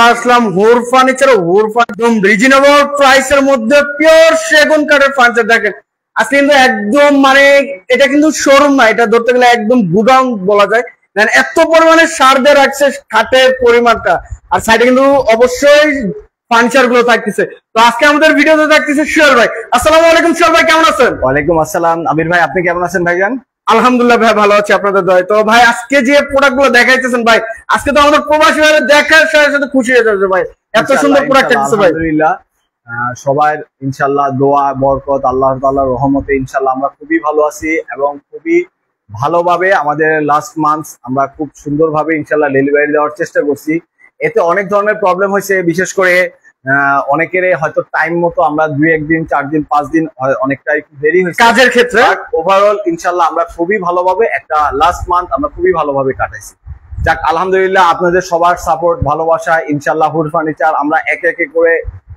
আসলাম হুর ফার্নিচার একদম রিজনেবল প্রাইসের মধ্যে পিওর সেগুন কাঠের ফার্নিচার দেখেন। আজকে কিন্তু একদম মানে এটা কিন্তু শোরুম না, এটা ধরতে গেলে একদম গুডাউন বলা যায়। এত পরিমাণে সার দিয়ে রাখছে কাঠের পরিমাণটা, আর সাইডে কিন্তু অবশ্যই ফার্নিচার গুলো থাকতেছে। তো আজকে আমাদের ভিডিওতে থাকতেছে সোহেল ভাই। আসসালামু আলাইকুম সোহেল ভাই, কেমন আছেন? ওয়ালাইকুম আসসালাম আবির ভাই, আপনি কেমন আছেন ভাইজান? আলহামদুলিল্লাহ ভাই, ভালো আছি আপনাদের দয়ায়। তো ভাই আজকে যে প্রোডাক্ট গুলো দেখাইতেছেন ভাই, আজকে তো আমাদের প্রবাসী ভাইরা দেখার সাথে সাথে খুশি হয়ে যাবে ভাই, এত সুন্দর প্রোডাক্ট থাকতেছে ভাই। আলহামদুলিল্লাহ, সবার ইনশাআল্লাহ দোয়া বরকত আল্লাহ তাআলার রহমতে ইনশাআল্লাহ আমরা খুবই ভালো আছি এবং খুবই ভালোভাবে আমাদের লাস্ট মান্থ আমরা খুব সুন্দরভাবে ইনশাআল্লাহ ডেলিভারি দেওয়ার চেষ্টা করছি। এতে অনেক ধরনের প্রবলেম হয়েছে, বিশেষ করে অনেকের হয়তো টাইম মতো আমরা 2-1 দিন 4 দিন 5 দিন অনেকটাই দেরি হয়েছে কাজের ক্ষেত্রে। ওভারঅল ইনশাআল্লাহ আমরা খুবই ভালোভাবে একটা লাস্ট মান্থ আমরা খুবই ভালোভাবে কাটাইছি। যাক আলহামদুলিল্লাহ, আপনাদের সবার সাপোর্ট ভালোবাসা ইনশাআল্লাহ হুর ফার্নিচার আমরা একে একে করে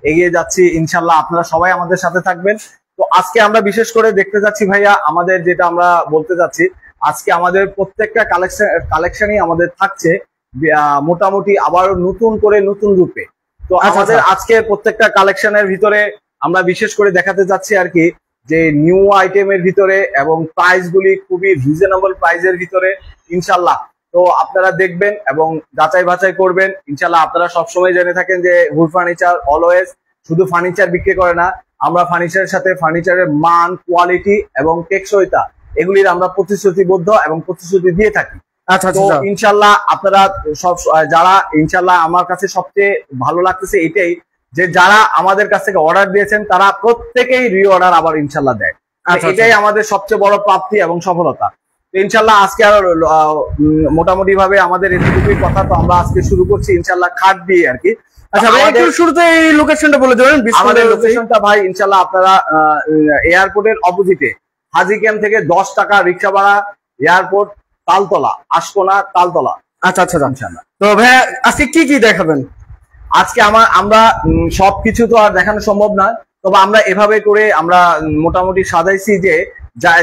এগিয়ে যাচ্ছি। ইনশাআল্লাহ আপনারা সবাই আমাদের সাথে থাকবেন। তো আজকে আমরা বিশেষ করে দেখতে যাচ্ছি ভাইয়া, আমাদের যেটা আমরা বলতে যাচ্ছি, আজকে আমাদের প্রত্যেকটা কালেকশনই আমাদের থাকছে মোটামুটি আবার নতুন করে নতুন রূপে। তো আমাদের আজকে প্রত্যেকটা কালেকশনের ভিতরে আমরা বিশেষ করে দেখাতে যাচ্ছি আর কি, যে নিউ আইটেমের ভিতরে এবং প্রাইস গুলি খুবই রিজনেবল প্রাইসের ভিতরে ইনশাআল্লাহ। তো আপনারা দেখবেন এবং যাচাই বাছাই করবেন। ইনশাআল্লাহ আপনারা সবসময় জেনে থাকেন যে হুর ফার্নিচার অলওয়েজ শুধু ফার্নিচার বিক্রি করে না, আমরা ফার্নিচারের সাথে ফার্নিচারের মান, কোয়ালিটি এবং টেকসইতা এগুলির আমরা প্রতিশ্রুতিবদ্ধ এবং প্রতিশ্রুতি দিয়ে থাকি। তো ইনশাআল্লাহ আপনারা সব যারা ইনশাআল্লাহ আমার কাছে সবচেয়ে ভালো লাগতেছে এটাই যে যারা আমাদের কাছ থেকে অর্ডার দিয়েছেন তারা প্রত্যেকেই রি অর্ডার আবার ইনশাআল্লাহ দেয়। এটাই আমাদের সবচেয়ে বড় প্রাপ্তি এবং সফলতা। তো ইনশাআল্লাহ আজকে আর মোটামুটি ভাবে আমাদের এতটুকুই কথা। তো আমরা আজকে শুরু করছি ইনশাআল্লাহ খাট দিয়ে আর কি। আচ্ছা ভাই, একটু শুরুতে এই লোকেশনটা বলে দেবেন। আমাদের লোকেশনটা ভাই ইনশাআল্লাহ আপনারা এয়ারপোর্টের অপোজিটে হাজি ক্যাম্প থেকে 10 টাকা রিক্সা ভাড়া, এয়ারপোর্ট তালতলা, আশকোনা তালতলা। আচ্ছা আচ্ছা ইনশাআল্লাহ। তো ভাই আজকে কি কি দেখাবেন? আজকে আমরা সবকিছু তো আর দেখানো সম্ভব না, তবে আমরা এভাবে করে আমরা মোটামুটি সাজাইছি যে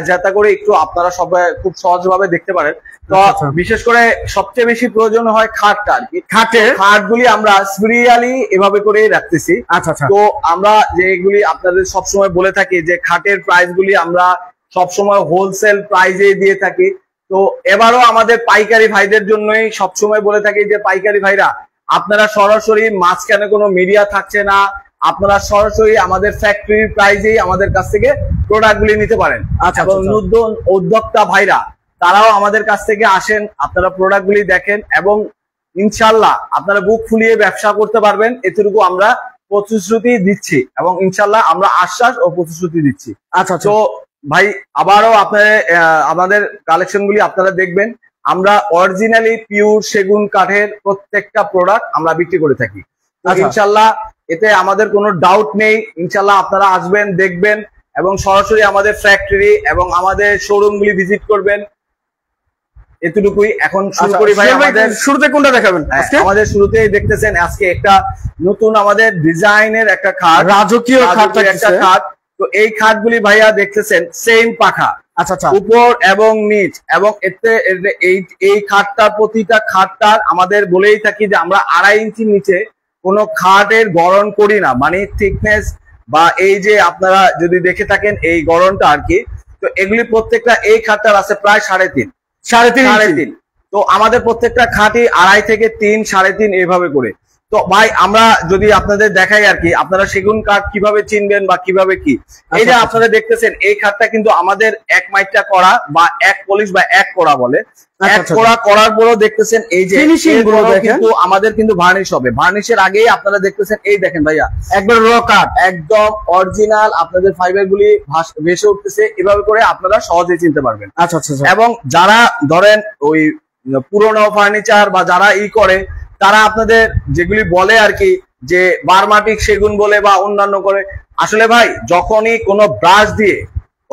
যাতে করে একটু আপনারা সবাই খুব সহজভাবে দেখতে পারেন। তো বিশেষ করে সবচেয়ে বেশি প্রয়োজন হয় খাটটা আর কি। খাটগুলি আমরা সিরিয়ালি এভাবে করে রাখতেছি। আচ্ছা আচ্ছা। তো আমরা যেগুলি আপনাদের সবসময় বলে থাকি যে খাটের প্রাইস গুলি আমরা সবসময় হোলসেল প্রাইজে দিয়ে থাকি। তো এবারও আমাদের পাইকারি ভাইদের জন্যই সবসময় বলে থাকি যে পাইকারি ভাইরা আপনারা সরাসরি মাঝখানে কোনো মিডিয়া থাকছে না, আপনারা সরাসরি আমাদের ফ্যাক্টরির প্রাইজেই আমাদের কাছ থেকে প্রোডাক্টগুলি নিতে পারেন। এবং নতুন উদ্যোক্তা ভাইরা তারাও আমাদের কাছ থেকে আসেন, আপনারা প্রোডাক্টগুলি দেখেন এবং ইনশাআল্লাহ আপনারা বুক ফুলিয়ে ব্যবসা করতে পারবেন, এতটুকু আমরা প্রতিশ্রুতি দিচ্ছি এবং ইনশাআল্লাহ আমরা আশ্বাস ও প্রতিশ্রুতি দিচ্ছি। আচ্ছা, তো ভাই আবারও আমাদের কালেকশনগুলি আপনারা দেখবেন। আমরা অরিজিনালি পিওর সেগুন কাঠের প্রত্যেকটা প্রোডাক্ট আমরা বিক্রি করে থাকি। ইনশাআল্লাহ এতে আমাদের কোনো ডাউট নেই। ইনশাআল্লাহ আপনারা আসবেন, দেখবেন এবং সরাসরি আমাদের ফ্যাক্টরি এবং আমাদের শোরুমগুলি ভিজিট করবেন, এতটুকুই। এখন শুরু করি ভাই, আমাদের শুরুতে কোনটা দেখাবেন? আমাদের শুরুতেই দেখতেছেন আজকে একটা নতুন আমাদের ডিজাইনের একটা খাট, রাজকীয় একটা খাট। তো এই খাটগুলি ভাইয়া দেখতেছেন সেম পাখা, আচ্ছা আচ্ছা, উপর এবং নিচ, এবং এতে এই খাটটার প্রতিটা খাটটার আমাদের বলেই থাকি যে আমরা 2.5 ইঞ্চির নিচে কোনো খাটের গড়ন করি না, মানে থিকনেস বা এই যে আপনারা যদি দেখে থাকেন এই গড়নটা আর কি। তো এগুলি প্রত্যেকটা এই খাটটার আছে প্রায় 3.5। তো আমাদের প্রত্যেকটা খাটই 2.5 থেকে 3, 3.5 এইভাবে করে। তো ভাই আমরা যদি আপনাদের দেখাই আর কি, আপনারা সেগুন কাঠ কিভাবে চিনবেন বা কিভাবে কি, এই যে আপনারা দেখতেছেন এই খাটটা কিন্তু আমাদের 1 মাইটটা করা বা 1 পলিশ বা 1 করা বলে। 1 করা করার পরেও দেখতেছেন এই যে ফিনিশিং গুলো কিন্তু আমাদের কিন্তু ভার্নিশ হবে। ভার্নিশের আগেই আপনারা দেখতেছেন এই দেখেন ভাইয়া একবার র কাঠ, একদম অরিজিনাল আপনাদের ফাইবার গুলি ভেসে উঠতেছে। এভাবে করে আপনারা সহজেই চিনতে পারবেন। আচ্ছা আচ্ছা। এবং যারা ধরেন ওই পুরোনো ফার্নিচার বা যারা করে তারা আপনাদের যেগুলি বলে আর কি যে বারমাটিক সেগুন বলে বা অন্যান্য করে, আসলে ভাই যখনই কোনো ব্রাশ দিয়ে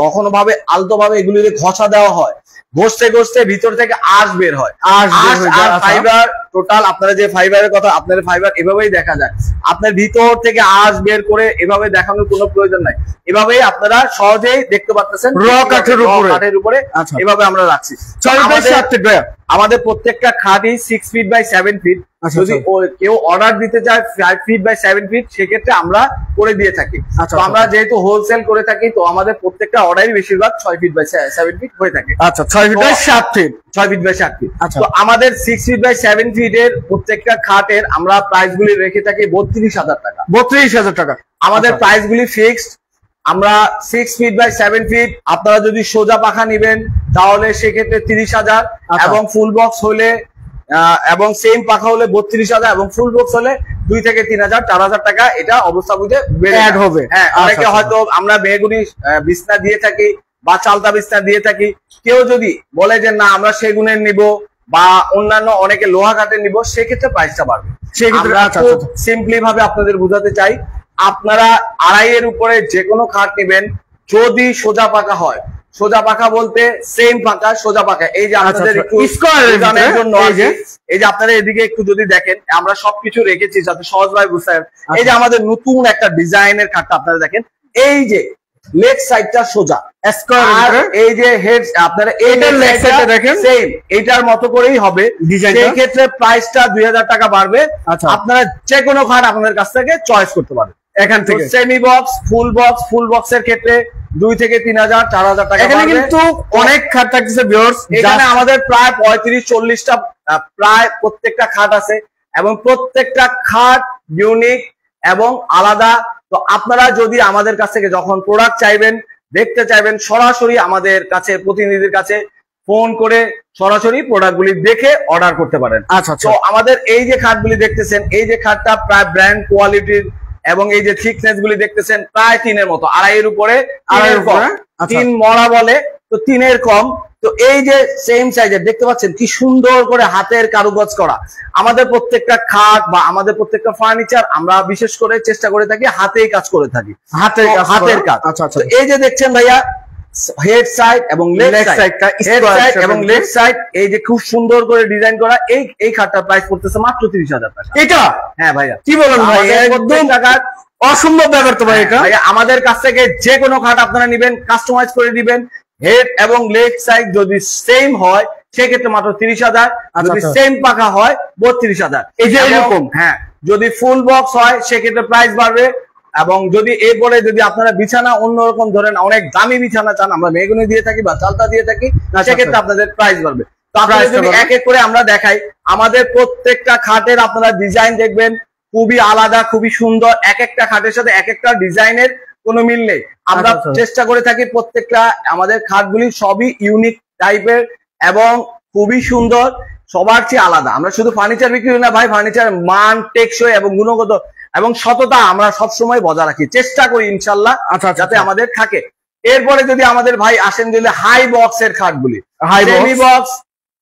কখনো ভাবে আলতো ভাবে এগুলিতে ঘষা দেওয়া হয়, ঘষতে ঘষতে ভিতর থেকে আঁশ বের হয়। আর ফাইবার টোটাল আপনারা যে ফাইবারের কথা, আপনার ফাইবার এভাবেই দেখা যায়, আপনার ভিতর থেকে আঁশ বের করে এভাবে দেখানোর কোনো প্রয়োজন নাই, এভাবেই আপনারা সহজেই দেখতে পাচ্ছেন র কাঠের উপরে এভাবে আমরা রাখছি। আমাদের প্রত্যেকটা খাটই 6 ফিট বাই 7 ফিট। যদি কেউ অর্ডার দিতে চায় 5 ফিট বাই 7 ফিট, সেক্ষেত্রে আমরা করে দিয়ে থাকি। তো আমরা যেহেতু হোলসেল করে থাকি, তো আমাদের প্রত্যেকটা অর্ডারই বেশিরভাগ 6 ফিট বাই 7 ফিট হয়ে থাকে। আচ্ছা, 6 feet by 7 feet, 6 feet by 7 feet. তো আমাদের 6 ফিট বাই 7 ফিটের প্রত্যেকটা খাটের আমরা প্রাইস গুলি রেখে থাকি 32,000 টাকা। 32,000 টাকা আমাদের প্রাইস গুলি ফিক্সড। আমরা 6 ফিট বাই 7 ফিট, আপনারা যদি সোজা পাখা নিবেন তাহলে সেক্ষেত্রে 30,000, এবং ফুল বক্স হলে এবং সেম পাখা হলে 32,000, এবং ফুল বক্স হলে 2 থেকে 3,000 4,000 টাকা এটা অবস্থা বুঝে অ্যাড হবে। হ্যাঁ, অনেকে হয়তো আমরা বেগুনি বিছনা দিয়ে থাকি বা চালতা বিছনা দিয়ে থাকি, কেউ যদি বলে যে না আমরা সেগুনের নিব বা অন্যান্য অনেকে লোহা কাঠের নিব, সেক্ষেত্রে প্রাইসটা বাড়বে। সেক্ষেত্রে সিম্পলি ভাবে আপনাদের বোঝাতে চাই, আপনারা 2.5 এর উপরে যে কোনো খাট নেবেন, যদি সোজা পাকা হয়, সোজা পাকা বলতে সেম পাকা সোজা পাকা, এই যে আপনাদের একটু স্কয়ারের জন্য এই যে আপনারা এদিকে একটু যদি দেখেন, আমরা সবকিছু রেখেছি যাতে সহজভাবে বুঝতে পারেন। এই যে আমাদের নতুন একটা ডিজাইনের খাটটা আপনারা দেখেন, এই যে লেগ সাইডটা সোজা স্কয়ার, এই যে হেড আপনারা এইটার লেগ সাইডটা দেখেন সেম এইটার মতো করেই হবে। সেই ক্ষেত্রে প্রাইসটা 2,000 টাকা বাড়বে। আপনারা যে কোনো খাট আপনাদের কাছ থেকে চয়েস করতে পারবেন এখান থেকে। সেমি বক্স, ফুল বক্সের ক্ষেত্রে 2 থেকে 3,000 4,000 টাকা। এখানে কিন্তু অনেক খাট থাকতেছে ভিউয়ার্স, এখানে আমাদের প্রায় 35-40টা প্রায় প্রত্যেকটা খাট আছে, এবং প্রত্যেকটা খাট ইউনিক এবং আলাদা। তো আপনারা যদি আমাদের কাছ থেকে যখন প্রোডাক্ট চাইবেন, দেখতে চাইবেন, সরাসরি আমাদের কাছে প্রতিনিধির কাছে ফোন করে সরাসরি প্রোডাক্টগুলি দেখে অর্ডার করতে পারেন। তো আমাদের এই যে খাটগুলি দেখতেছেন, এই যে খাটটা প্রায় ব্র্যান্ড কোয়ালিটির, এবং এই যে থিকনেস গুলি দেখতেছেন প্রায় 3-এর মতো, 2.5 এর উপরে 3 মরা বলে, তো 3 এর কম। তো এই যে সেম সাইজের দেখতে পাচ্ছেন কি সুন্দর করে হাতের কারুকাজ করা। আমাদের প্রত্যেকটা খাট বা আমাদের প্রত্যেকটা ফার্নিচার আমরা বিশেষ করে চেষ্টা করে থাকি হাতেই কাজ করে থাকি, হাতের কাজ। তো এই যে দেখছেন ভাইয়া, হেড সাইড এবং লেগ সাইডটা, হেড সাইড এবং লেগ সাইড এই যে খুব সুন্দর করে ডিজাইন করা, এই খাটটার প্রাইস পড়তেছে মাত্র 30,000 টাকা। এটা হ্যাঁ ভাইয়া, কি বলেন ভাই, একদম টাকা অসম্ভব ব্যাপার তো ভাই। এটা ভাইয়া আমাদের কাছ থেকে যে কোনো খাট আপনারা নেবেন, কাস্টমাইজ করে দিবেন। হেড এবং লেগ সাইড যদি সেম হয় সেক্ষেত্রে মাত্র 30,000, যদি সেম পাখা হয় 32,000। এই যে এরকম। হ্যাঁ, যদি ফুল বক্স হয় সেক্ষেত্রে প্রাইস বাড়বে। এবং যদি এরপরে যদি আপনারা বিছানা অন্যরকম ধরেন, অনেক দামি বিছানা চান, আমরা মেগুনি দিয়ে থাকি বা চালতা দিয়ে থাকি, সেক্ষেত্রে আপনাদের প্রাইস বাড়বে। তো আপনারা যদি এক এক করে আমরা দেখাই, আমাদের প্রত্যেকটা খাটের আপনারা ডিজাইন দেখবেন খুবই আলাদা, খুবই সুন্দর। এক একটা খাটের সাথে এক একটা ডিজাইনের কোনো মিল নেই। আমরা চেষ্টা করে থাকি প্রত্যেকটা আমাদের খাটগুলি সবই ইউনিক টাইপের এবং খুবই সুন্দর, সবার চেয়ে আলাদা। আমরা শুধু ফার্নিচার বিক্রি করি না ভাই, ফার্নিচার মান, টেকসই এবং গুণগত এবং সততা আমরা সবসময় বজায় রাখি, চেষ্টা করি ইনশাল্লাহ যাতে আমাদের থাকে। এরপরে যদি আমাদের ভাই আসেন যদি হাই বক্সের খাটগুলি, semi box,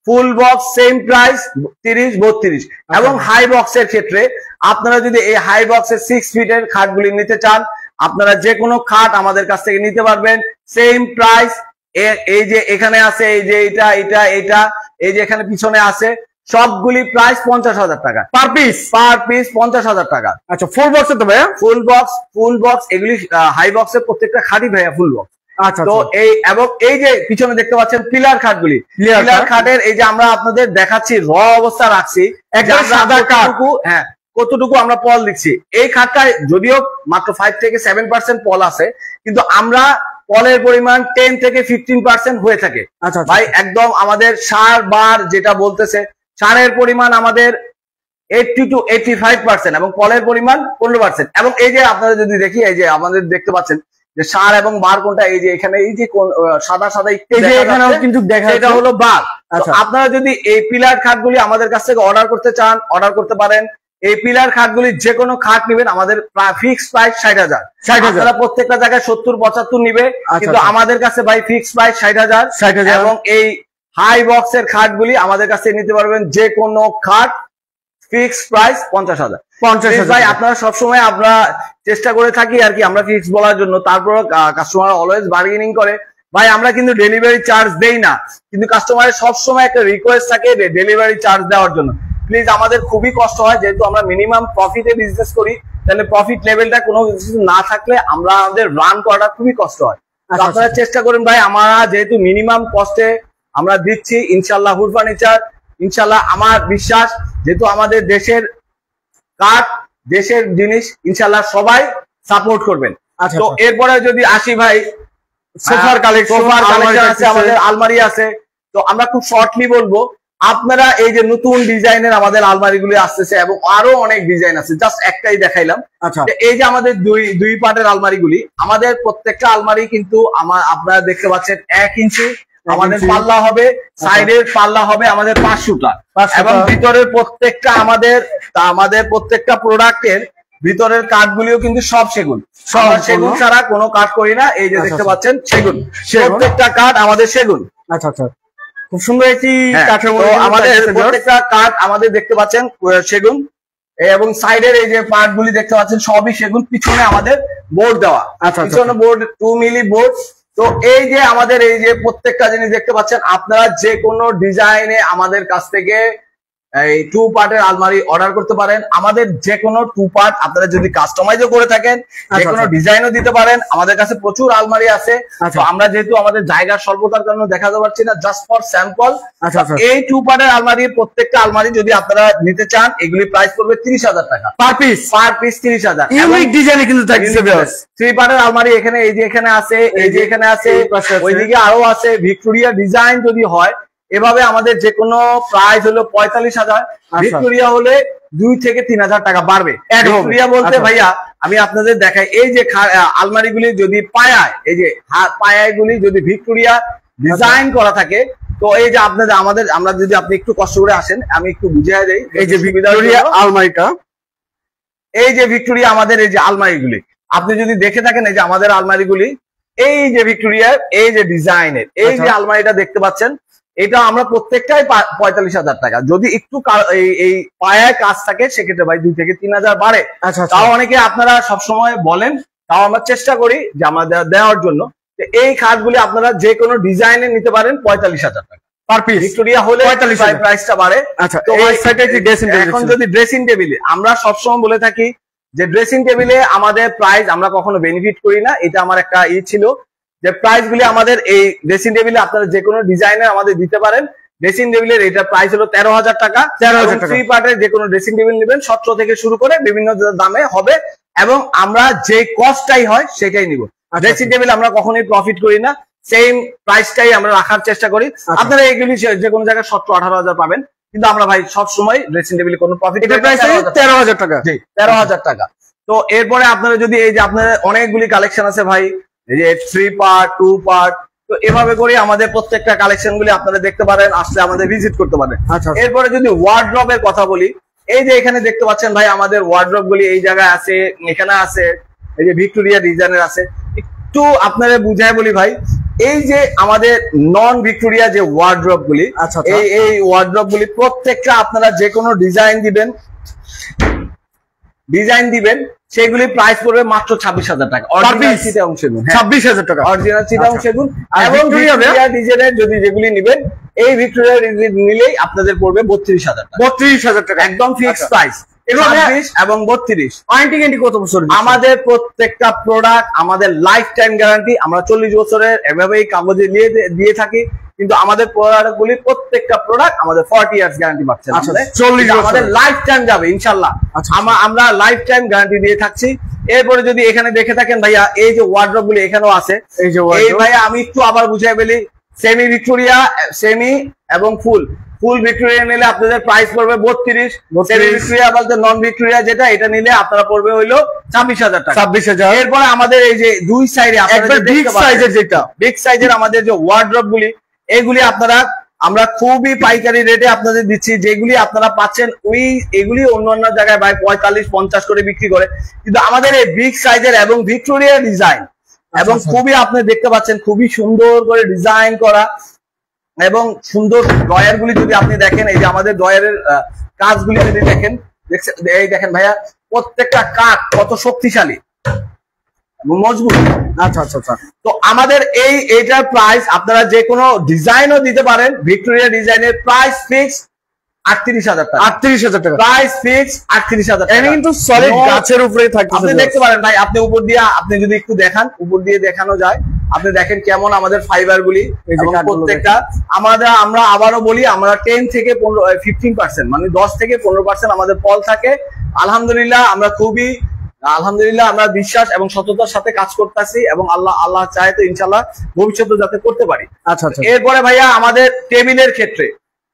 full box same price 30-32, এবং হাই বক্সের ক্ষেত্রে আপনারা যদি এই হাই বক্সের 6 ফিটের খাটগুলি নিতে চান, আপনারা যে কোনো খাট আমাদের কাছ থেকে নিতে পারবেন সেম প্রাইস। এই যে এখানে আছে, এই যে এটা এই যে এখানে পিছনে আছে, সবগুলি প্রাইস 50,000 টাকা পার পিস 50,000 টাকা। আচ্ছা, ফুল বক্স তো ভাইয়া, ফুল বক্স এগুলি হাই বক্সের প্রত্যেকটা খাটই ভাইয়া ফুল বক্স। তো এই এবং এই যে পিছনে দেখতে পাচ্ছেন পিলার খাটগুলি, পিলার খাটের এই যে আমরা আপনাদের দেখাচ্ছি র অবস্থা রাখছি, একদম সাদা কাঠ। হ্যাঁ, কতটুকু আমরা পল দিচ্ছি। এই খাটটায় যদিও মাত্র 5 থেকে 7% পল আছে, কিন্তু আমরা পলের পরিমাণ 10 থেকে 15% হয়ে থাকে ভাই। একদম আমাদের সার বার যেটা বলতেছে, সারের পরিমাণ আমাদের 80 to 85% এবং পলের পরিমাণ 15%। এবং এই যে আপনারা যদি দেখি, এই যে আমাদের দেখতে পাচ্ছেন যে সার এবং বার কোনটা, এই যে এখানে এই যে সাদা এখানেও কিন্তু দেখা, এটা হলো বার। আপনারা যদি এই পিলার খাটগুলি আমাদের কাছ থেকে অর্ডার করতে চান, অর্ডার করতে পারেন। এই পিলার খাটগুলি যে কোনো খাট নেবেন, আমাদের ফিক্সড প্রাইস 60,000। আপনারা প্রত্যেকটা জায়গায় 70-75 নিবে, কিন্তু আমাদের কাছে ভাই ফিক্সড প্রাইস 60,000। এবং এই হাই বক্সের খাটগুলি আমাদের কাছে নিতে পারবেন, যে কোনো খাট ফিক্সড প্রাইস 50,000। ভাই আপনারা সবসময় আমরা চেষ্টা করে থাকি আর কি আমরা ফিক্স বলার জন্য, তারপর কাস্টমার অলওয়েজ বার্গেনিং করে। ভাই আমরা কিন্তু ডেলিভারি চার্জ দেই না, কিন্তু কাস্টমারের সবসময় একটা রিকোয়েস্ট থাকে ডেলিভারি চার্জ দেওয়ার জন্য। প্লিজ। আমাদের খুবই কষ্ট হয়, যেহেতু আমরা মিনিমাম প্রফিটে বিজনেস করি, তাহলে প্রফিট লেভেলটা কোনো কিছু না থাকলে আমরা আমাদের রান করাটা খুবই কষ্ট হয়। তো আপনারা চেষ্টা করুন ভাই, আমরা যেহেতু মিনিমাম কস্টে আমরা দিচ্ছি ইনশাল্লাহ হুড ফার্নিচার, ইনশাল্লাহ আমার বিশ্বাস, যেহেতু আমাদের দেশের কাঠ, দেশের জিনিস, ইনশাল্লাহ সবাই সাপোর্ট করবেন। তো এরপরে যদি আসি ভাই, সোফার কালেকশন আছে, আমাদের আলমারি আছে। তো আমরা খুব শর্টলি বলবো, আপনারা এই যে নতুন ডিজাইনের আমাদের আলমারি গুলি আসতেছে এবং আরো অনেক ডিজাইন আছে, জাস্ট একটাই দেখাইলাম। এই যে আমাদের দুই পার্টের আলমারি গুলি, আমাদের প্রত্যেকটা আলমারি কিন্তু আপনারা দেখতে পাচ্ছেন 1 ইঞ্চি আমাদের পাল্লা হবে, সাইডের পাল্লা হবে আমাদের 500টা, এবং ভিতরের প্রত্যেকটা আমাদের প্রত্যেকটা প্রোডাক্টের ভিতরের কাঠগুলিও কিন্তু সব সেগুন, সেগুন ছাড়া কোনো কাঠ করি না। এই যে দেখতে পাচ্ছেন সেগুন, প্রত্যেকটা কাঠ আমাদের সেগুন। আচ্ছা আচ্ছা, খুব সুন্দর একটি কাঠের আমাদের প্রত্যেকটা কাঠ আমাদের দেখতে পাচ্ছেন সেগুন, এবং সাইডের এই যে পার্ট গুলি দেখতে পাচ্ছেন সবই সেগুন। পিছনে আমাদের বোর্ড দেওয়া, পিছনে বোর্ড 2 মিলি বোর্ড। তো এই যে আমাদের এই যে প্রত্যেকটা জিনিস দেখতে পাচ্ছেন, আপনারা যে কোনো ডিজাইনে আমাদের কাছ থেকে এই 2 পার্টের আলমারি অর্ডার করতে পারেন। আমাদের যে কোনো 2 পার্ট আপনারা যদি কাস্টমাইজও করে থাকেন, যে কোনো ডিজাইনও দিতে পারেন। আমাদের কাছে প্রচুর আলমারি আছে। তো আমরা যেহেতু আমাদের জায়গার স্বল্পতার কারণে দেখাতে পারছি না, জাস্ট ফর স্যাম্পল। এই 2 পার্টের আলমারি, প্রত্যেকটা আলমারি যদি আপনারা নিতে চান, এগুলি প্রাইস পড়বে 30,000 টাকা পার পিস। 30,000। ইউনিক ডিজাইনে কিন্তু থাকছে। 3 পার্টের আলমারি এখানে, এই যে এখানে আছে, এই যে এখানে আছে, ওইদিকে আরো আছে। ভিক্টোরিয়া ডিজাইন যদি হয়, এভাবে আমাদের যে কোনো প্রাইস হলো 45,000, ভিক্টোরিয়া হলে 2 থেকে 3,000 টাকা বাড়বে। ভিক্টোরিয়া বলতে ভাইয়া আমি আপনাদের দেখাই, এই যে আলমারিগুলি যদি পায়ায়, এই যে পায়াগুলি যদি ভিক্টোরিয়া ডিজাইন করা থাকে, তো এই যে আপনাদের আমরা যদি আপনি একটু কষ্ট করে আসেন, আমি একটু বুঝিয়ে দেই। এই যে ভিক্টোরিয়া আলমারিটা, এই যে ভিক্টোরিয়া আমাদের এই যে আলমারিগুলি আপনি যদি দেখে থাকেন, এই যে আমাদের আলমারিগুলি, এই যে ভিক্টোরিয়ার এই যে ডিজাইনের এই যে আলমারিটা দেখতে পাচ্ছেন, এটা আমরা প্রত্যেকটাই 45,000 টাকা। যদি একটু এই পায়ায় কাজ থাকে, সেক্ষেত্রে ভাই 2 থেকে 3,000 বাড়ে। তাও অনেকে আপনারা সবসময় বলেন, তাও আমরা চেষ্টা করি যে আমাদের দেওয়ার জন্য। এই খাটগুলি আপনারা যে কোনো ডিজাইনে নিতে পারেন 45,000 টাকা পার পিস। ভিক্টোরিয়া হলে 45,000 প্রাইসটা বাড়ে। তো এখন যদি ড্রেসিং টেবিলে, আমরা সবসময় বলে থাকি যে ড্রেসিং টেবিলে আমাদের প্রাইস আমরা কখনো বেনিফিট করি না। এটা আমার একটা ছিল যে প্রাইস গুলি আমাদের এই ড্রেসিং টেবিলে আপনারা যে কোনো ডিজাইনের আমাদের দিতে পারেন। ড্রেসিং টেবিলের এটা প্রাইস হলো 13,000 টাকা। 13,000 টাকা। 3 পার্টের যে কোনো ড্রেসিং টেবিল নেবেন 17 থেকে শুরু করে বিভিন্ন দামে হবে, এবং আমরা যে কস্টটাই হয় সেটাই নিব। ড্রেসিং টেবিল আমরা কখনোই প্রফিট করি না, সেম প্রাইসটাই আমরা রাখার চেষ্টা করি। আপনারা এগুলি যে কোনো জায়গায় 17-18,000 পাবেন, কিন্তু আমরা ভাই সবসময় ড্রেসিং টেবিলে কোনো প্রফিট, এটা প্রাইস 13,000 টাকা। জি, 13,000 টাকা। তো এরপরে আপনারা যদি এই যে আপনাদের অনেকগুলি কালেকশন আছে ভাই, এই যে 3 পার্ট 2 পার্ট, তো এভাবে করে আমাদের প্রত্যেকটা কালেকশন গুলি আপনারা দেখতে পারেন, আসলে আমাদের ভিজিট করতে পারেন। এরপরে যদি ওয়ার্ড্রবের কথা বলি, এই যে এখানে দেখতে পাচ্ছেন ভাই আমাদের ওয়ার্ড্রব গুলি এই জায়গায় আছে, এখানে আছে, এই যে ভিক্টোরিয়া ডিজাইনের আছে। একটু আপনারা বুঝায় বলি ভাই, এই যে আমাদের নন ভিক্টোরিয়া যে ওয়ার্ড্রব গুলি, এই ওয়ার্ড্রব গুলি প্রত্যেকটা আপনারা যে কোনো ডিজাইন দিবেন সেগুলি প্রাইস পড়বে মাত্র 26,000 টাকা। অরিজিনাল চিটাগং সেগুন 26,000 টাকা অরিজিনাল চিটাগং সেগুন। এবং ভিক্টোরিয়া ডিজাইনের যদি যেগুলি নেবেন, এই ভিক্টোরিয়া নিলেই আপনাদের পড়বে 32,000 টাকা। 32,000 টাকা একদম ফিক্সড প্রাইস। 26 এবং 32। ওয়ারেন্টি গ্যারান্টি কত বছর? আমাদের প্রত্যেকটা প্রোডাক্ট আমাদের লাইফ টাইম গ্যারান্টি। আমরা 40 বছরের এভাবেই কাগজে দিয়ে থাকি, কিন্তু আমাদের প্রোডাক্ট গুলি প্রত্যেকটা প্রোডাক্ট আমাদের 40 ইয়ার্স গ্যারান্টি পাচ্ছেন। আমাদের লাইফ টাইম যাবে ইনশাল্লাহ। আমরা লাইফ টাইম গ্যারান্টি দিয়ে থাকছি। এরপরে যদি এখানে দেখে থাকেন ভাইয়া, এই যে ওয়ার্ড্রব গুলি এখানেও আছে। এই ভাইয়া আমি একটু আবার বুঝাই বলি, সেমি ভিক্টোরিয়া, সেমি এবং ফুল ভিক্টোরিয়া নিলে আপনাদের প্রাইস পড়বে 32। সেমি ভিক্টোরিয়া বলতে নন ভিক্টোরিয়া যেটা, এটা নিলে আপনারা পড়বে হইলো 26,000 টাকা। 26,000। এরপরে আমাদের এই যে দুই সাইডে বিগ সাইজের, যেটা বিগ সাইজের আমাদের যে ওয়ার্ড্রব গুলি, এগুলি আমরা খুবই পাইকারি রেটে আপনাদের দিচ্ছি। যেগুলি আপনারা পাচ্ছেন এগুলি অন্য জায়গায় ভাই 45-50 করে বিক্রি করে, কিন্তু আমাদের এই বিগ সাইজের এবং ভিক্টোরিয়া ডিজাইন, এবং খুবই আপনি দেখতে পাচ্ছেন খুবই সুন্দর করে ডিজাইন করা এবং সুন্দর ড্রয়ার গুলি যদি আপনি দেখেন, এই যে আমাদের ড্রয়ারের কাজগুলি যদি দেখেন, এই দেখেন ভাইয়া প্রত্যেকটা কাঠ কত শক্তিশালী মজবুত। তো আমাদের এইটার প্রাইস আপনারা যে কোনো ডিজাইনও দিতে পারেন। ভিক্টোরিয়া ডিজাইনের প্রাইস ফিক্স 38,000 টাকা। 38,000 টাকা প্রাইস ফিক্স 38,000 টাকা। এটা কিন্তু সলিড গাছের উপরেই থাকতেছে। আপনি দেখতে পারেন ভাই, আপনি উপর দিয়ে আপনি যদি একটু দেখান, উপর দিয়ে দেখানো যায়, আপনি দেখেন কেমন আমাদের ফাইবার গুলি প্রত্যেকটা। আমরা আবারও বলি, আমরা 10 থেকে 15% মানে 10 থেকে 15% আমাদের ফল থাকে। আলহামদুলিল্লাহ আমরা বিশ্বাস এবং সততার সাথে কাজ করতেছি এবং আল্লাহ চায় তো ইনশাল্লাহ ভবিষ্যতে যাতে করতে পারি। আচ্ছা আচ্ছা। এরপরে ভাইয়া আমাদের টেবিলের ক্ষেত্রে,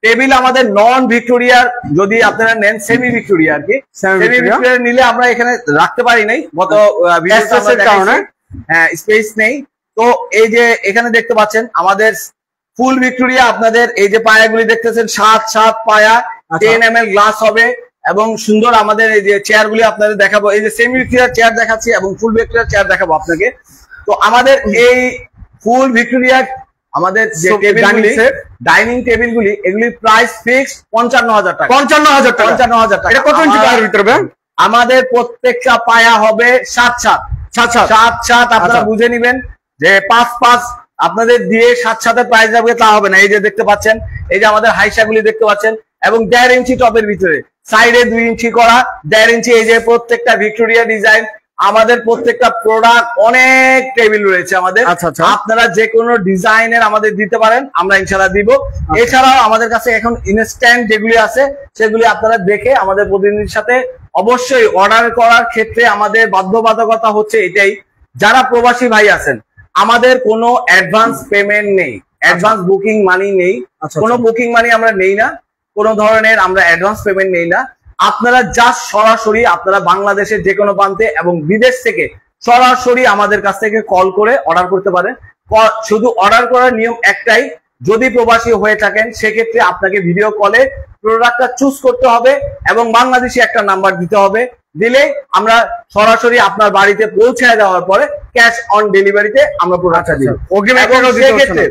টেবিল আমাদের নন ভিক্টোরিয়ার, যদি আপনারা নেন সেমি ভিক্টোরিয়া আর কি, সেমি ভিক্টোরিয়া নিলে আমরা এখানে রাখতে পারি নাই গত কারণে, হ্যাঁ স্পেস নেই। তো এই যে এখানে দেখতে পাচ্ছেন আমাদের ফুল ভিক্টোরিয়া, আপনাদের এই যে পায়াগুলি দেখতেছেন 7 পায়া, 10 ml গ্লাস হবে এবং সুন্দর আমাদের এই যে চেয়ার গুলি আপনাদের দেখাবো। এই যে সেমি ভিক্টোরিয়ার চেয়ার দেখাচ্ছি এবং ফুল ভিক্টোরিয়ার চেয়ার দেখাবো আপনাকে। তো আমাদের এই ফুল ভিক্টোরিয়ার আমাদের যে টেবিলগুলি, ডাইনিং টেবিলগুলি, এগুলির প্রাইস ফিক্স 55,000 টাকা। 55,000 টাকা। 55,000 টাকা। এটা কত ইঞ্চি পায়ের ভিতরে? আমাদের প্রত্যেকটা পায়া হবে 7 আপনারা বুঝে নিবেন যে 5 আপনাদের দিয়ে 7 প্রাইস যাবে তা হবে না। এই যে দেখতে পাচ্ছেন, এই যে আমাদের হাইসাগুলি দেখতে পাচ্ছেন এবং 1.5 ইঞ্চি টপের ভিতরে, সাইডে 2 ইঞ্চি করা, 1.5 ইঞ্চি। এই যে প্রত্যেকটা ভিক্টোরিয়া ডিজাইন, আমাদের প্রত্যেকটা প্রোডাক্ট, অনেক টেবিল রয়েছে আমাদের। আপনারা যে কোনো ডিজাইনের আমাদের দিতে পারেন, আমরা ইনশাআল্লাহ দিব। এছাড়াও আমাদের কাছে এখন ইনস্ট্যান্ট যেগুলি আছে সেগুলি আপনারা দেখে আমাদের প্রতিনিধির সাথে অবশ্যই অর্ডার করার ক্ষেত্রে আমাদের বাধ্যবাধকতা হচ্ছে এটাই, যারা প্রবাসী ভাই আছেন আমাদের কোনো অ্যাডভান্স পেমেন্ট নেই, অ্যাডভান্স বুকিং মানি নেই, কোনো বুকিং মানি আমরা নেই না, কোনো ধরনের আমরা অ্যাডভান্স পেমেন্ট নেই না। আপনারা জাস্ট সরাসরি আপনারা বাংলাদেশের যে কোনো প্রান্তে এবং বিদেশ থেকে সরাসরি আমাদের কাছ থেকে কল করে অর্ডার করতে পারেন। শুধু অর্ডার করার নিয়ম একটাই, যদি প্রবাসী হয়ে থাকেন সেক্ষেত্রে আপনাকে ভিডিও কলে প্রোডাক্টটা চুজ করতে হবে এবং বাংলাদেশি একটা নাম্বার দিতে হবে। দিলে আমরা সরাসরি আপনার বাড়িতে পৌঁছে দেওয়ার পরে ক্যাশ অন ডেলিভারিতে আমরা প্রোডাক্টটা দিব। সেক্ষেত্রে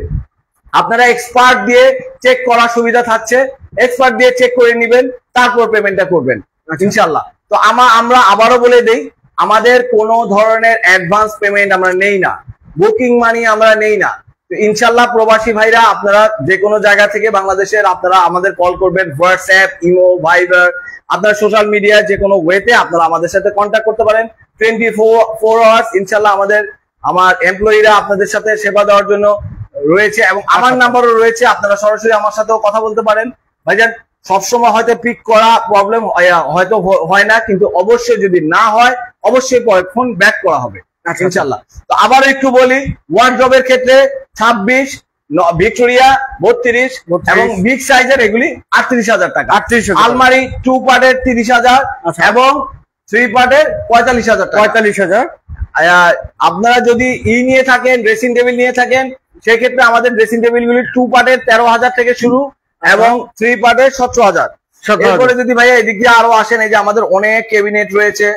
আপনারা এক্সপার্ট দিয়ে চেক করার সুবিধা থাকছে, এক্সপার্ট দিয়ে চেক করে নেবেন, তারপর পেমেন্টটা করবেন ইনশাআল্লাহ। তো আমরা আবারও বলে দেই, আমাদের কোনো ধরনের অ্যাডভান্স পেমেন্ট আমরা নেই না, বুকিং মানি আমরা নেই না। তো ইনশাআল্লাহ প্রবাসী ভাইরা আপনারা যে কোনো জায়গা থেকে বাংলাদেশের আপনারা আমাদের কল করবেন, হোয়াটসঅ্যাপ, ইমো, ভাইবার, আপনার সোশ্যাল মিডিয়া যে কোনো ওয়েতে আপনারা আমাদের সাথে কন্ট্যাক্ট করতে পারেন। 24 আওয়ার্স ইনশাআল্লাহ আমার এমপ্লয়িরা আপনাদের সাথে সেবা দেওয়ার জন্য রয়েছে এবং আমার নাম্বারও রয়েছে, আপনারা সরাসরি আমার সাথেও কথা বলতে পারেন। ভাইজান সবসময় হয়তো পিক করা প্রবলেম হয়তো হয় না, কিন্তু অবশ্যই যদি না হয় অবশ্যই পরে ফোন ব্যাক করা হবে ইনশাআল্লাহ। তো আবার একটু বলি, ওয়ার্ড্রবের ক্ষেত্রে 26, ভিক্টোরিয়া 32 এবং বিগ সাইজের এগুলি 38,000 টাকা। আলমারি 2 পার্টের 30,000 এবং 3 পার্টের 45,000 টাকা। 45,000। আপনারা যদি নিয়ে থাকেন, ড্রেসিং টেবিল নিয়ে থাকেন, সেক্ষেত্রে আমাদের ড্রেসিং টেবিল গুলি 2 পার্টের 13,000 থেকে শুরু এবং 3 পার্টের 17,000। এরপরে যদি ভাইয়া এদিক দিয়ে আরো আসেন, এই যে আমাদের অনেক ক্যাবিনেট রয়েছে,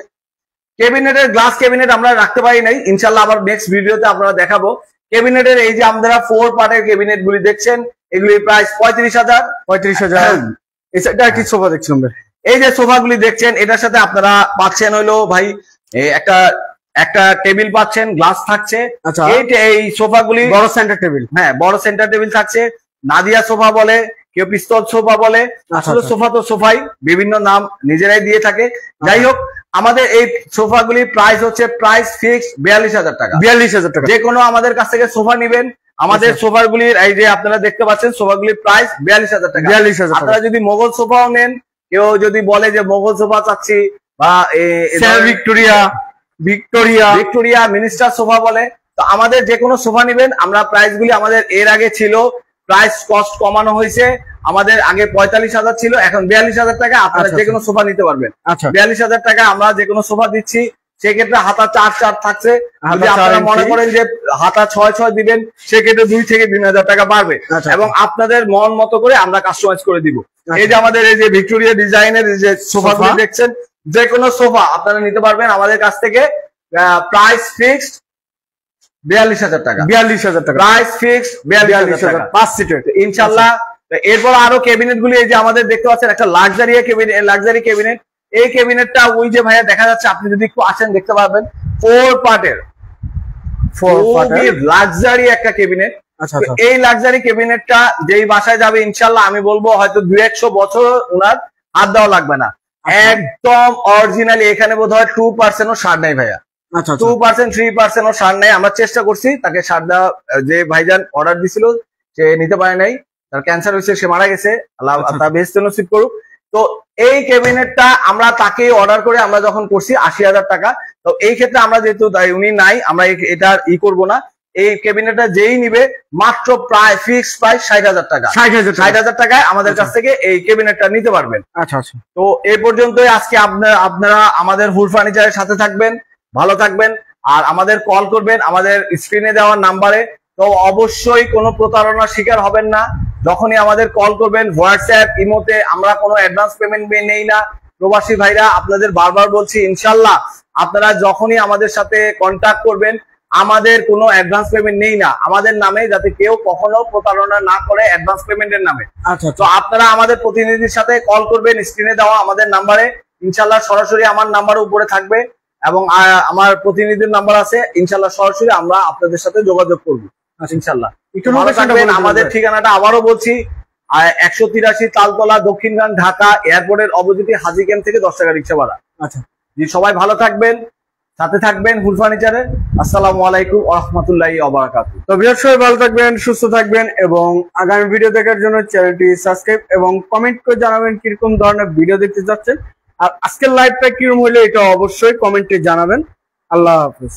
ক্যাবিনেটের গ্লাস ক্যাবিনেট আমরা রাখতে পারি নাই, ইনশাআল্লাহ আবার নেক্সট ভিডিওতে আপনারা দেখাবো। ক্যাবিনেটের এই যে আমরা 4 পার্টের ক্যাবিনেট গুলি দেখছেন, এগুলির প্রাইস 35,000। 35,000। এটা কি সোফা দেখছেন? এই যে সোফা গুলি দেখছেন, এটার সাথে আপনারা পাচ্ছেন হলো ভাই একটা টেবিল পাচ্ছেন, গ্লাস থাকছে। এই সোফা গুলি বড় সেন্টার টেবিল, হ্যাঁ বড় সেন্টার টেবিল থাকছে। নাদিয়া সোফা বলে, কেউ পিস্তল সোফা বলে, আসলে সোফা তো সোফাই, বিভিন্ন নাম নিজেরাই দিয়ে থাকে। যাই হোক, আমাদের এই সোফাগুলির প্রাইস হচ্ছে প্রাইস ফিক্স 42,000 টাকা। 42,000 টাকা। যে কোনো আমাদের কাছ থেকে সোফা নিবেন, আমাদের সোফাগুলির এই যে আপনারা দেখতে পাচ্ছেন সোফাগুলির প্রাইস 42,000 টাকা। 42,000। আপনারা যদি মোগল সোফাও নেন, কেউ যদি বলে যে মোগল সোফা চাচ্ছি বা ভিক্টোরিয়া মিনিস্টার সোফা বলে, তো আমাদের যে কোনো সোফা নিবেন, আমরা প্রাইসগুলি আমাদের এর আগে ছিল, প্রাইস কস্ট কমানো হয়েছে। আমাদের আগে 45,000 ছিল, এখন 42,000 টাকা আপনারা যে কোনো সোফা নিতে পারবেন। 42,000 টাকা আমরা যে কোনো সোফা দিচ্ছি। সেক্ষেত্রে হাতা 4 থাকছে, যদি আপনারা মনে করেন যে হাতা 6 দিবেন, সেক্ষেত্রে 2 থেকে 3,000 টাকা বাড়বে এবং আপনাদের মন মতো করে আমরা কাস্টমাইজ করে দিব। এই যে আমাদের এই যে ভিক্টোরিয়া ডিজাইনের যে সোফাগুলি দেখছেন, যে কোনো সোফা আপনারা নিতে পারবেন আমাদের কাছ থেকে। প্রাইস ফিক্সড 42,000 টাকা। 42,000 টাকা প্রাইস ফিক্সড। 42,000 টাকা 5 সিটের ইনশাআল্লাহ। এরপর আরো ক্যাবিনেট গুলি এই যে আমাদের দেখতে পাচ্ছেন, একটা লাক্সারি ক্যাবিনেট। এই ক্যাবিনেটটা ওই যে ভাইয়া দেখা যাচ্ছে, আপনি যদি একটু আসেন দেখতে পারবেন, 4 পার্টের লাক্সারি একটা ক্যাবিনেট। আচ্ছা তো এই লাক্সারি ক্যাবিনেটটা যেই বাসায় যাবে ইনশাল্লাহ আমি বলবো হয়তো 200 বছর ওনার হাত দেওয়া লাগবে না। একদম অরিজিনালি এখানে বোধ হয় 2% ও সার নেই ভাইয়া। 2% 3% ও সার নেই। আমরা চেষ্টা করছি তাকে সার দেওয়া, যে ভাইজান অর্ডার দিছিল সে নিতে পারে নাই, তার ক্যান্সার হয়েছে, সে মারা গেছে, আল্লাহ তার বেহেশতে নসিব করুক। তো এই ক্যাবিনেটটা আমরা তাকে অর্ডার করে আমরা যখন করছি 80,000 টাকা। তো এই ক্ষেত্রে আমরা যেহেতু উনি নাই, আমরা এটার করব না। এই ক্যাবিনেটটা যেই নিবে মাত্র প্রায় ফিক্স প্রাইস 60,000 টাকা। 60,000 টাকায় আমাদের কাছ থেকে এই ক্যাবিনেটটা নিতে পারবেন। আচ্ছা আচ্ছা। তো এই পর্যন্তই আজকে আপনারা আমাদের হুড ফার্নিচারের সাথে থাকবেন, ভালো থাকবেন, আর আমাদের কল করবেন আমাদের স্ক্রিনে দেওয়া নাম্বারে। তো অবশ্যই কোনো প্রতারণার শিকার হবেন না। যখনই আমাদের কল করবেন হোয়াটসঅ্যাপ ইমোতে, আমরা কোনো অ্যাডভান্স পেমেন্ট নেই না। প্রবাসী ভাইরা আপনাদের বারবার বলছি, ইনশাল্লাহ আপনারা যখনই আমাদের সাথে কন্ট্যাক্ট করবেন আমাদের কোনো অ্যাডভান্স পেমেন্ট নেই না আমাদের নামে, যাতে কেউ কখনো প্রতারণা না করে অ্যাডভান্স পেমেন্টের নামে। আচ্ছা। তো আপনারা আমাদের প্রতিনিধির সাথে কল করবেন স্ক্রিনে দেওয়া আমাদের নাম্বারে, ইনশাল্লাহ সরাসরি আমার নাম্বার উপরে থাকবে এবং আমার প্রতিনিধির নাম্বার আছে, ইনশাল্লাহ সরাসরি আমরা আপনাদের সাথে যোগাযোগ করবো ইনশাল্লাহ। আমাদের ঠিকানাটা আবারও বলছি, 183 তালতলা, দক্ষিণখান, ঢাকা এয়ারপোর্টের অপোজিটে হাজী ক্যাম্প থেকে 10 টাকা রিক্সা ভাড়া। আচ্ছা জি, সবাই ভালো থাকবেন, সাথে থাকবেন হুড ফার্নিচারে। আসসালামু আলাইকুম ওয়া রাহমাতুল্লাহি ওয়া বারাকাতুহু। তো ভিউয়ার্স সবাই ভালো থাকবেন, সুস্থ থাকবেন এবং আগামী ভিডিও দেখার জন্য চ্যানেলটি সাবস্ক্রাইব এবং কমেন্ট করে জানাবেন কিরকম ধরনের ভিডিও দেখতে চাচ্ছেন, আর আজকের লাইভটা কিরকম হলো এটা অবশ্যই কমেন্টে জানাবেন। আল্লাহ হাফেজ।